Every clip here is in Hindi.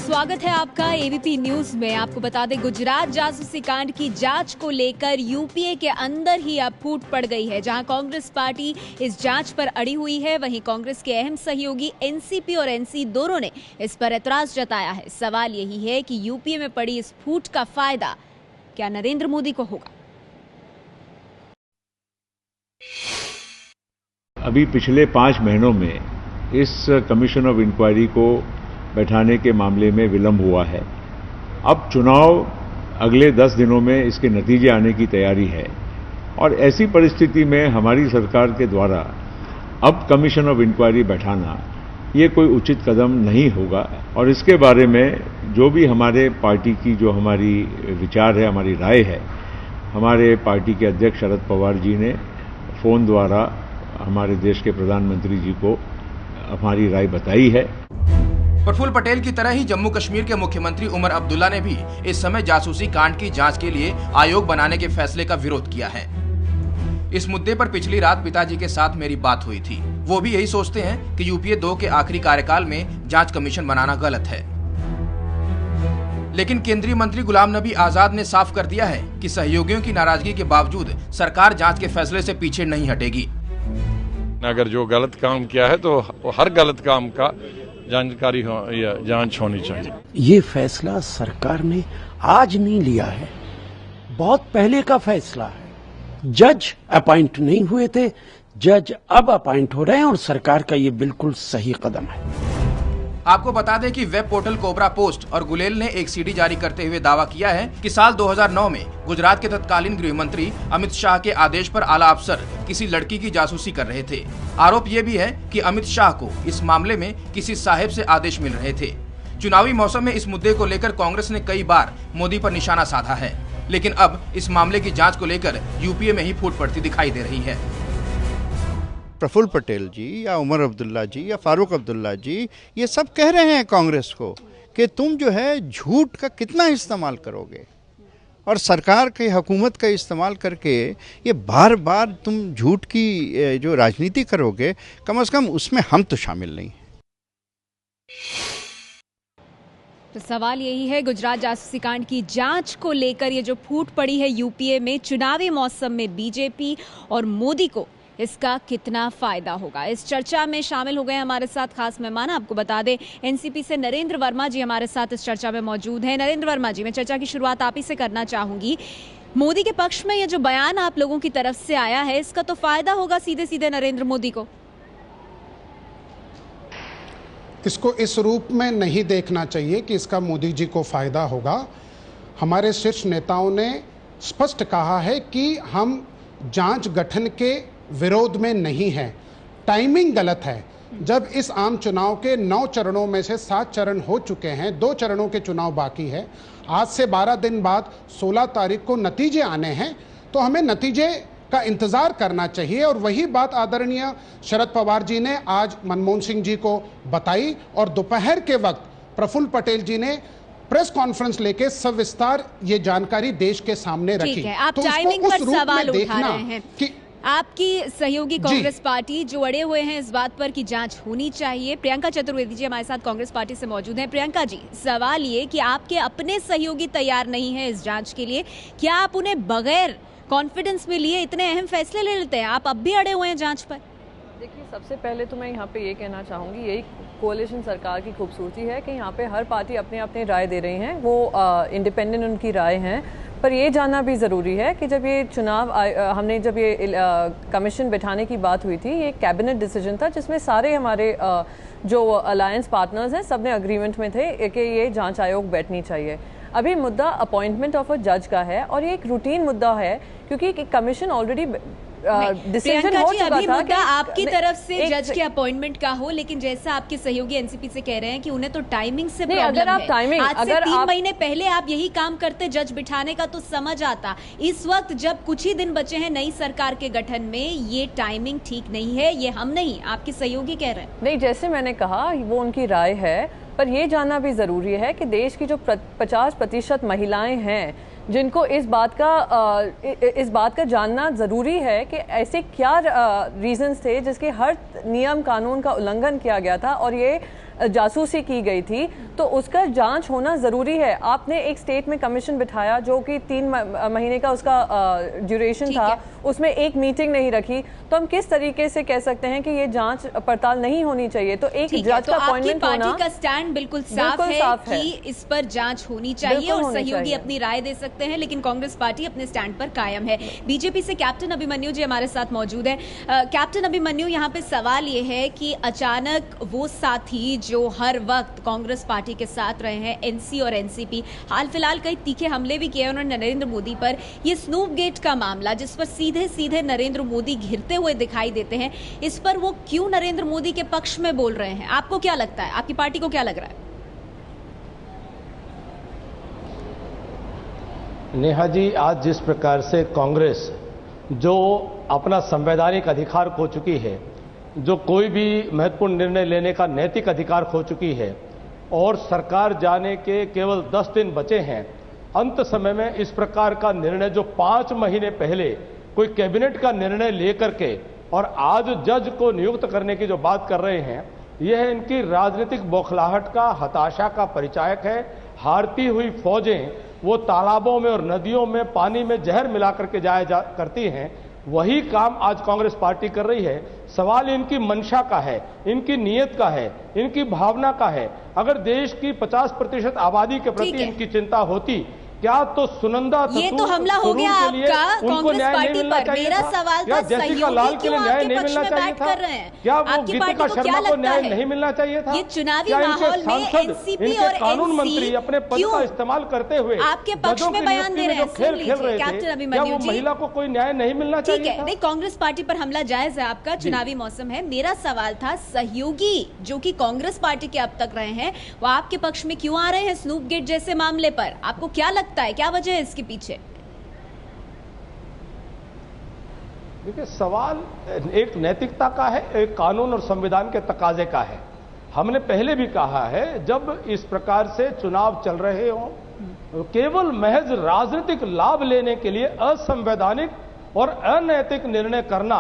स्वागत है आपका एबीपी न्यूज में। आपको बता दें, गुजरात जासूसी कांड की जांच को लेकर यूपीए के अंदर ही अब फूट पड़ गई है। जहां कांग्रेस पार्टी इस जांच पर अड़ी हुई है, वहीं कांग्रेस के अहम सहयोगी एनसीपी और एनसी दोनों ने इस पर ऐतराज जताया है। सवाल यही है कि यूपीए में पड़ी इस फूट का फायदा क्या नरेंद्र मोदी को होगा? अभी पिछले 5 महीनों में इस कमीशन ऑफ इंक्वायरी को बैठाने के मामले में विलंब हुआ है। अब चुनाव अगले 10 दिनों में इसके नतीजे आने की तैयारी है और ऐसी परिस्थिति में हमारी सरकार के द्वारा अब कमीशन ऑफ इंक्वायरी बैठाना ये कोई उचित कदम नहीं होगा। और इसके बारे में जो भी हमारे पार्टी की जो हमारी विचार है, हमारी राय है, हमारे पार्टी के अध्यक्ष शरद पवार जी ने फोन द्वारा हमारे देश के प्रधानमंत्री जी को हमारी राय बताई है। प्रफुल्ल पटेल की तरह ही जम्मू कश्मीर के मुख्यमंत्री उमर अब्दुल्ला ने भी इस समय जासूसी कांड की जांच के लिए आयोग बनाने के फैसले का विरोध किया है। इस मुद्दे पर पिछली रात पिताजी के साथ मेरी बात हुई थी। वो भी यही सोचते हैं कि यूपीए 2 के आखिरी कार्यकाल में जांच कमीशन बनाना गलत है। लेकिन केंद्रीय मंत्री गुलाम नबी आजाद ने साफ कर दिया है कि सहयोगियों की नाराजगी के बावजूद सरकार जांच के फैसले से पीछे नहीं हटेगी। अगर जो गलत काम किया है तो हर गलत काम का जानकारी या जांच होनी चाहिए। ये फैसला सरकार ने आज नहीं लिया है, बहुत पहले का फैसला है। जज अपॉइंट नहीं हुए थे, जज अब अपॉइंट हो रहे हैं और सरकार का ये बिल्कुल सही कदम है। आपको बता दें कि वेब पोर्टल कोबरा पोस्ट और गुलेल ने एक सीडी जारी करते हुए दावा किया है कि साल 2009 में गुजरात के तत्कालीन गृह मंत्री अमित शाह के आदेश पर आला अफसर किसी लड़की की जासूसी कर रहे थे। आरोप ये भी है कि अमित शाह को इस मामले में किसी साहिब से आदेश मिल रहे थे। चुनावी मौसम में इस मुद्दे को लेकर कांग्रेस ने कई बार मोदी पर निशाना साधा है, लेकिन अब इस मामले की जाँच को लेकर यूपीए में ही फूट पड़ती दिखाई दे रही है। प्रफुल्ल पटेल जी या उमर अब्दुल्ला जी या फारूक अब्दुल्ला जी ये सब कह रहे हैं कांग्रेस को कि तुम जो है झूठ का कितना इस्तेमाल करोगे और सरकार की हुकूमत का इस्तेमाल करके ये बार बार तुम झूठ की जो राजनीति करोगे, कम से कम उसमें हम तो शामिल नहीं हैं। तो सवाल यही है, गुजरात जासूसी कांड की जांच को लेकर ये जो फूट पड़ी है यूपीए में, चुनावी मौसम में बीजेपी और मोदी को इसका कितना फायदा होगा? इस चर्चा में शामिल हो गए हमारे साथ खास मेहमान। आपको बता दें, एनसीपी से नरेंद्र वर्मा जी हमारे साथ इस चर्चा में मौजूद हैं। नरेंद्र वर्मा जी, मैं चर्चा की शुरुआत आप ही से करना चाहूंगी। मोदी के पक्ष में ये जो बयान आप लोगों की तरफ से आया है, इसका तो फायदा होगा सीधे सीधे नरेंद्र मोदी को? इसको इस रूप में नहीं देखना चाहिए कि इसका मोदी जी को फायदा होगा। हमारे शीर्ष नेताओं ने स्पष्ट कहा है कि हम जांच गठन के विरोध में नहीं है। टाइमिंग गलत है। जब इस आम चुनाव के 9 चरणों में से 7 चरण हो चुके हैं, 2 चरणों के चुनाव बाकी है, आज से 12 दिन बाद 16 तारीख को नतीजे आने हैं, तो हमें नतीजे का इंतजार करना चाहिए। और वही बात आदरणीय शरद पवार जी ने आज मनमोहन सिंह जी को बताई और दोपहर के वक्त प्रफुल्ल पटेल जी ने प्रेस कॉन्फ्रेंस लेके सविस्तार ये जानकारी देश के सामने रखी। आप टाइमिंग पर सवाल उठा रहे हैं कि आपकी सहयोगी कांग्रेस पार्टी जो अड़े हुए हैं इस बात पर कि जांच होनी चाहिए। प्रियंका चतुर्वेदी जी हमारे साथ कांग्रेस पार्टी से मौजूद हैं। प्रियंका जी, सवाल ये कि आपके अपने सहयोगी तैयार नहीं है इस जांच के लिए, क्या आप उन्हें बगैर कॉन्फिडेंस में लिए इतने अहम फैसले ले लेते हैं? आप अब भी अड़े हुए हैं जांच पर। देखिए, सबसे पहले तो मैं यहाँ पे ये कहना चाहूँगी, यही कोalition सरकार की खूबसूरती है कि यहाँ पे हर पार्टी अपने अपने राय दे रही हैं, वो इंडिपेंडेंट उनकी राय हैं। पर ये जानना भी ज़रूरी है कि जब ये चुनाव हमने जब ये कमीशन बैठाने की बात हुई थी, ये कैबिनेट डिसीजन था जिसमें सारे हमारे जो अलायंस पार्टनर्स हैं सब ने अग्रीमेंट में थे कि ये जांच आयोग बैठनी चाहिए। अभी मुद्दा अपॉइंटमेंट ऑफ अ जज का है और ये एक रूटीन मुद्दा है क्योंकि कमीशन ऑलरेडी डिसीजन हो चुका था कि आपकी तरफ से जज के अपॉइंटमेंट का हो, लेकिन जैसा आपके सहयोगी एनसीपी से कह रहे हैं कि उन्हें तो टाइमिंग से प्रॉब्लम है। अगर आप टाइमिंग, अगर 3 महीने पहले आप यही काम करते जज बिठाने का तो समझ आता। इस वक्त जब कुछ ही दिन बचे हैं नई सरकार के गठन में, ये टाइमिंग ठीक नहीं है। ये हम नहीं, आपके सहयोगी कह रहे हैं। नहीं, जैसे मैंने कहा वो उनकी राय है, पर यह जानना भी जरूरी है कि देश की जो 50% महिलाएं हैं जिनको इस बात का जानना ज़रूरी है कि ऐसे क्या रीज़न्स थे जिसके हर नियम कानून का उल्लंघन किया गया था और ये जासूसी की गई थी, तो उसका जांच होना ज़रूरी है। आपने एक स्टेट में कमीशन बिठाया जो कि 3 महीने का उसका ड्यूरेशन था, उसमें एक मीटिंग नहीं रखी, तो हम किस तरीके से कह सकते हैं कि ये जांच पड़ताल नहीं होनी चाहिए? तो एक जज का अपॉइंटमेंट होना, पार्टी का स्टैंड बिल्कुल साफ है कि इस पर जांच होनी चाहिए और सहयोगी अपनी राय दे सकते हैं, लेकिन कांग्रेस पार्टी अपने स्टैंड पर कायम है। बीजेपी से कैप्टन अभिमन्यु जी हमारे साथ मौजूद है। कैप्टन अभिमन्यु, यहाँ पे सवाल ये है कि अचानक वो साथी जो हर वक्त कांग्रेस पार्टी के साथ रहे हैं, एनसी और एनसीपी, हाल फिलहाल कई तीखे हमले भी किए उन्होंने नरेंद्र मोदी पर, ये स्नूप गेट का मामला जिस पर सीधे सीधे नरेंद्र मोदी घिरते हुए दिखाई देते हैं, इस पर वो क्यों नरेंद्र मोदी के पक्ष में बोल रहे हैं? आपको क्या लगता है, आपकी पार्टी को क्या लग रहा है? नेहा जी, आज जिस प्रकार से कांग्रेस जो अपना संवैधानिक अधिकार खो चुकी है, जो कोई भी महत्वपूर्ण निर्णय लेने का नैतिक अधिकार खो चुकी है और सरकार जाने के केवल 10 दिन बचे हैं, अंत समय में इस प्रकार का निर्णय जो 5 महीने पहले कोई कैबिनेट का निर्णय लेकर के और आज जज को नियुक्त करने की जो बात कर रहे हैं, यह इनकी राजनीतिक बौखलाहट का, हताशा का परिचायक है। हारती हुई फौजें वो तालाबों में और नदियों में पानी में जहर मिला करके करती हैं, वही काम आज कांग्रेस पार्टी कर रही है। सवाल इनकी मंशा का है, इनकी नीयत का है, इनकी भावना का है। अगर देश की 50% आबादी के प्रति इनकी चिंता होती, क्या तो सुनंदा ये तो हमला हो गया आपका कांग्रेस पार्टी पर। मेरा सवाल था सहयोगी क्यों आपके पक्ष में बात कर रहे हैं? क्या वो आपकी गीतिका पार्टी को क्या शर्मा को लगता न्याय है? नहीं मिलना चाहिए था? ये चुनावी माहौल में एनसीपी और कानून मंत्री एनसी अपने पद का इस्तेमाल करते हुए आपके पक्ष में बयान दे रहे हैं? खेल खेल रहे कैप्टन थे, अभिमन्यु क्या जी, महिला को कोई न्याय नहीं मिलना चाहिए? ठीक है, नहीं, कांग्रेस पार्टी पर हमला जायज है आपका, चुनावी मौसम है। मेरा सवाल था सहयोगी जो कि कांग्रेस पार्टी के अब तक रहे हैं, वो आपके पक्ष में क्यों आ रहे हैं स्नूप गेट जैसे मामले पर? आपको क्या लगता है, क्या वजह है इसके पीछे? देखिए, सवाल एक नैतिकता का है, एक कानून और संविधान के तकाजे का है। हमने पहले भी कहा है, जब इस प्रकार से चुनाव चल रहे हो केवल महज राजनीतिक लाभ लेने के लिए असंवैधानिक और अनैतिक निर्णय करना,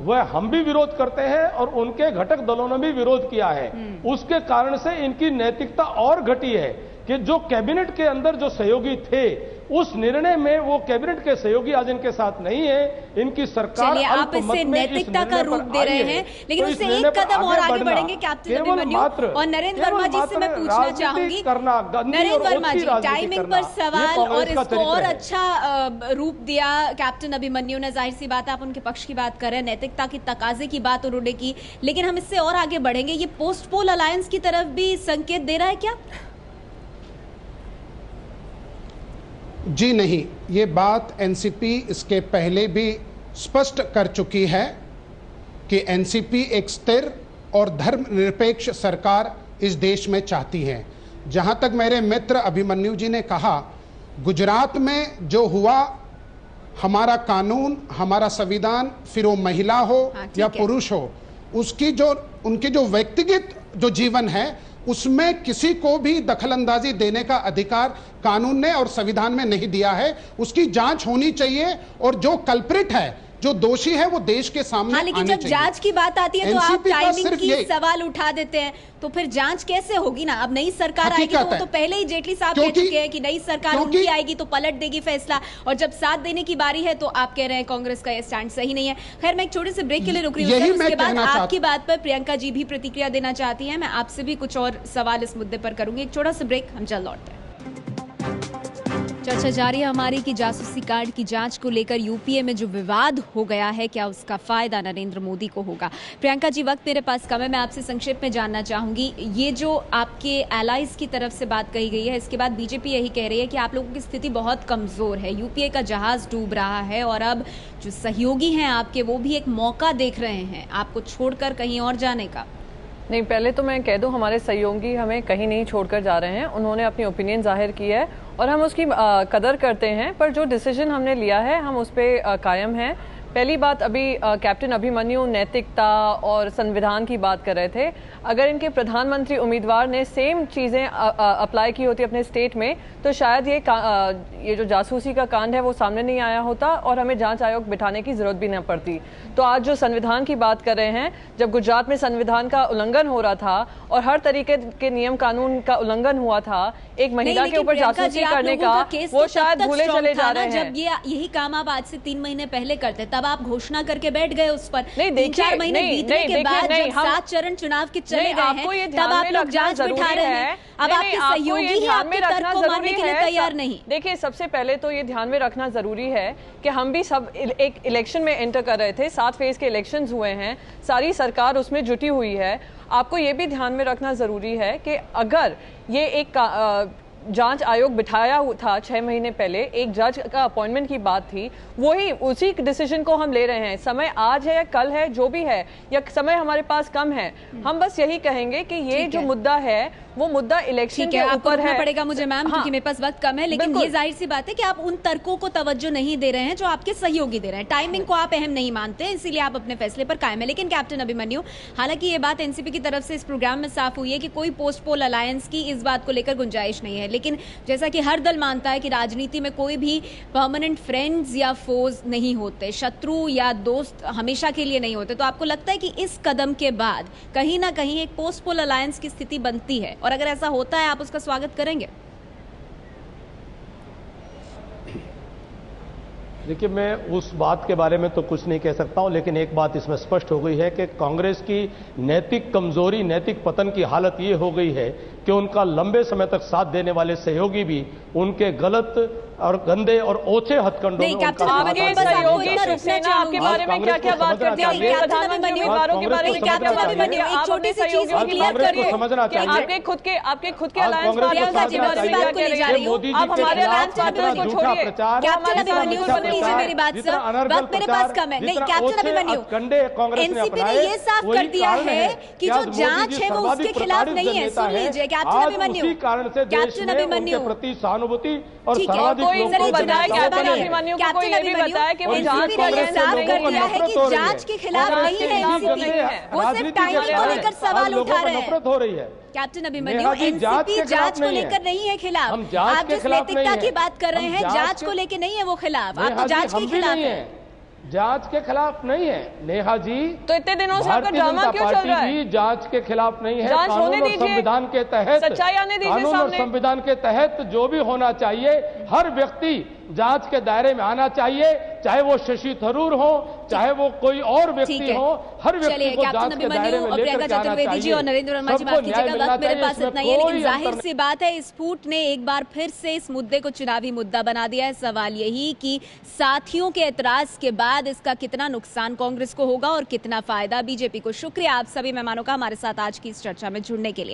वह हम भी विरोध करते हैं और उनके घटक दलों ने भी विरोध किया है। उसके कारण से इनकी नैतिकता और घटी है कि जो कैबिनेट के अंदर जो सहयोगी थे, उस निर्णय में वो कैबिनेट के सहयोगी आज इनके साथ नहीं है। इनकी सरकार आप इससे नैतिकता का रूप दे रहे हैं, लेकिन उससे एक कदम और आगे बढ़ेंगे कैप्टन अभिमन्यु। और नरेंद्र वर्मा जी से मैं पूछना चाहूंगी, नरेंद्र वर्मा जी, टाइमिंग पर सवाल और इसको और अच्छा रूप दिया कैप्टन अभिमन्यु ने। जाहिर सी बात है आप उनके पक्ष की बात कर रहे हैं, नैतिकता की तकाजे की बात उन्होंने की, लेकिन हम इससे और आगे बढ़ेंगे। ये पोस्ट पोल अलायंस की तरफ भी संकेत दे रहा है क्या? जी नहीं, ये बात एनसीपी इसके पहले भी स्पष्ट कर चुकी है कि एनसीपी एक स्थिर और धर्मनिरपेक्ष सरकार इस देश में चाहती है। जहां तक मेरे मित्र अभिमन्यु जी ने कहा, गुजरात में जो हुआ, हमारा कानून, हमारा संविधान, फिर वो महिला हो या पुरुष हो, उसकी जो उनकी जो व्यक्तिगत जो जीवन है, उसमें किसी को भी दखलंदाजी देने का अधिकार कानून ने और संविधान में नहीं दिया है। उसकी जांच होनी चाहिए और जो कल्प्रिट है, जो दोषी है, वो देश के सामने आने चाहिए। लेकिन जब जांच की बात आती है तो आप टाइमिंग की सवाल उठा देते हैं, तो फिर जांच कैसे होगी ना? अब नई सरकार आएगी तो वो तो पहले ही जेटली साहब कह चुके हैं कि नई सरकार उनकी आएगी तो पलट देगी फैसला, और जब साथ देने की बारी है तो आप कह रहे हैं कांग्रेस का ये स्टैंड सही नहीं है। खैर, मैं एक छोटे से ब्रेक के लिए रुक रही हूँ, उसके बाद आपकी बात पर प्रियंका जी भी प्रतिक्रिया देना चाहती है। मैं आपसे भी कुछ और सवाल इस मुद्दे पर करूंगी। एक छोटा सा ब्रेक, हम जल्द लौटते हैं। चर्चा जारी है हमारी कि जासूसी कांड की जांच को लेकर यूपीए में जो विवाद हो गया है, क्या उसका फायदा नरेंद्र मोदी को होगा? प्रियंका जी, वक्त मेरे पास कम है, मैं आपसे संक्षेप में जानना चाहूंगी, ये जो आपके एलाइज की तरफ से बात कही गई है, इसके बाद बीजेपी यही कह रही है कि आप लोगों की स्थिति बहुत कमजोर है, यूपीए का जहाज डूब रहा है और अब जो सहयोगी हैं आपके, वो भी एक मौका देख रहे हैं आपको छोड़कर कहीं और जाने का। नहीं, पहले तो मैं कह दूं, हमारे सहयोगी हमें कहीं नहीं छोड़कर जा रहे हैं। उन्होंने अपनी ओपिनियन जाहिर की है और हम उसकी कदर करते हैं, पर जो डिसीजन हमने लिया है हम उस पर कायम हैं। पहली बात, अभी कैप्टन अभिमन्यु नैतिकता और संविधान की बात कर रहे थे। अगर इनके प्रधानमंत्री उम्मीदवार ने सेम चीज़ें अप्लाई की होती अपने स्टेट में तो शायद ये जो जासूसी का कांड है वो सामने नहीं आया होता और हमें जांच आयोग बिठाने की जरूरत भी न पड़ती। तो आज जो संविधान की बात कर रहे हैं, जब गुजरात में संविधान का उल्लंघन हो रहा था और हर तरीके के नियम कानून का उल्लंघन हुआ था, एक महिला के ऊपर जासूसी करने का वो शायद भूले चले जा रहे हैं। जब यही काम आप आज से 3 महीने पहले करते तब आप घोषणा करके बैठ गए उस पर। नहीं, 3-4 महीने बीतने के बाद जब 7 चरण चुनाव के चले गए हैं तब आप लोग जांच बिठा रहे हैं। अब आपके सहयोगी ही आपके तर्क को मानने के लिए तैयार नहीं। देखिए, सबसे पहले तो ये ध्यान में रखना जरूरी है कि हम भी सब एक इलेक्शन में एंटर कर रहे थे, 7 फेज के इलेक्शंस हुए हैं, सारी सरकार उसमें जुटी हुई है। आपको ये भी ध्यान में रखना जरूरी है कि अगर ये एक जांच आयोग बिठाया था 6 महीने पहले, एक जज का अपॉइंटमेंट की बात थी, वही उसी डिसीजन को हम ले रहे हैं। समय आज है या कल है, जो भी है, या समय हमारे पास कम है, हम बस यही कहेंगे कि ये जो मुद्दा है वो मुद्दा इलेक्शन के ऊपर है। पड़ेगा मुझे मैम, क्योंकि मेरे पास वक्त कम है, लेकिन ये जाहिर सी बात है कि आप उन तर्कों को तवज्जो नहीं दे रहे हैं जो आपके सहयोगी दे रहे हैं। टाइमिंग को आप अहम नहीं मानते, इसीलिए आप अपने फैसले पर कायम है। लेकिन कैप्टन अभिमन्यु, हालांकि ये बात एनसीपी की तरफ से इस प्रोग्राम में साफ हुई है कि कोई पोस्ट पोल अलायंस की इस बात को लेकर गुंजाइश नहीं है, लेकिन जैसा कि हर दल मानता है कि राजनीति में कोई भी परमानेंट फ्रेंड्स या फोज नहीं होते, शत्रु या दोस्त हमेशा के लिए नहीं होते। तो आपको लगता है कि इस कदम के बाद कहीं ना कहीं एक पोस्ट पोल अलायंस की स्थिति बनती है, और अगर ऐसा होता है आप उसका स्वागत करेंगे? देखिए, मैं उस बात के बारे में तो कुछ नहीं कह सकता हूं, लेकिन एक बात इसमें स्पष्ट हो गई है कि कांग्रेस की नैतिक कमजोरी, नैतिक पतन की हालत ये हो गई है कि उनका लंबे समय तक साथ देने वाले सहयोगी भी उनके गलत और गंदे और ओछे हथकंडों में आपके सहयोगी शिवसेना आपके बारे में क्या क्या बात करते हैं? प्रधानमंत्री उम्मीदवारों के बारे में क्या क्या बात करते हैं? आप अपने सहयोगी को क्लियर करिए कि आपके खुद के अलायंस पार्टनर्स के बारे में क्या कह रही है? आप हमारे अलायंस पार्टनर्स को छोड़िए, क्या हमारे सामने बने? मेरी बात सर, वक्त मेरे पास कम है। नहीं, कैप्टन अभिमन्यु, एनसीपी ने ये साफ कर दिया है कि जो जांच है वो उसके खिलाफ नहीं है। सुन लीजिए कैप्टन अभिमन्यु, कैप्टन अभिमन्यु प्रति सहानुभूति और सर्वाधिक कैप्टन अभिमन्यु को कोई ये भी बताया कि वो जांच को ये साफ कर दिया है कि जांच के खिलाफ नहीं है एनसीपी, वो सिर्फ टाइमिंग को लेकर सवाल उठा रहे हैं। नफरत हो रही है कैप्टन अभिमन्यु, एनसीपी जांच को लेकर नहीं है खिलाफ। आप जिस नैतिकता की बात कर रहे हैं, जांच को लेकर नहीं है वो खिलाफ, आप तो जांच के खिलाफ है। जांच के खिलाफ नहीं है नेहा जी, तो इतने दिनों से आपका ड्रामा क्यों चल रहा है? जांच के खिलाफ नहीं है। जांच होने दीजिए, संविधान के तहत सच्चाई आने दीजिए कानून और संविधान के तहत जो भी होना चाहिए, हर व्यक्ति जांच के दायरे में आना चाहिए, चाहे वो शशि थरूर हो, चाहे वो कोई और व्यक्ति हो, हर व्यक्ति को जांच के दायरे में लेकर के आना चाहिए। और नरेंद्र वर्मा जी, माफ कीजिएगा, वक्त मेरे पास इतना ही है, लेकिन जाहिर सी बात है इस फूट ने एक बार फिर से इस मुद्दे को चुनावी मुद्दा बना दिया है। सवाल यही कि साथियों के एतराज के बाद इसका कितना नुकसान कांग्रेस को होगा और कितना फायदा बीजेपी को। शुक्रिया आप सभी मेहमानों का हमारे साथ आज की इस चर्चा में जुड़ने के लिए।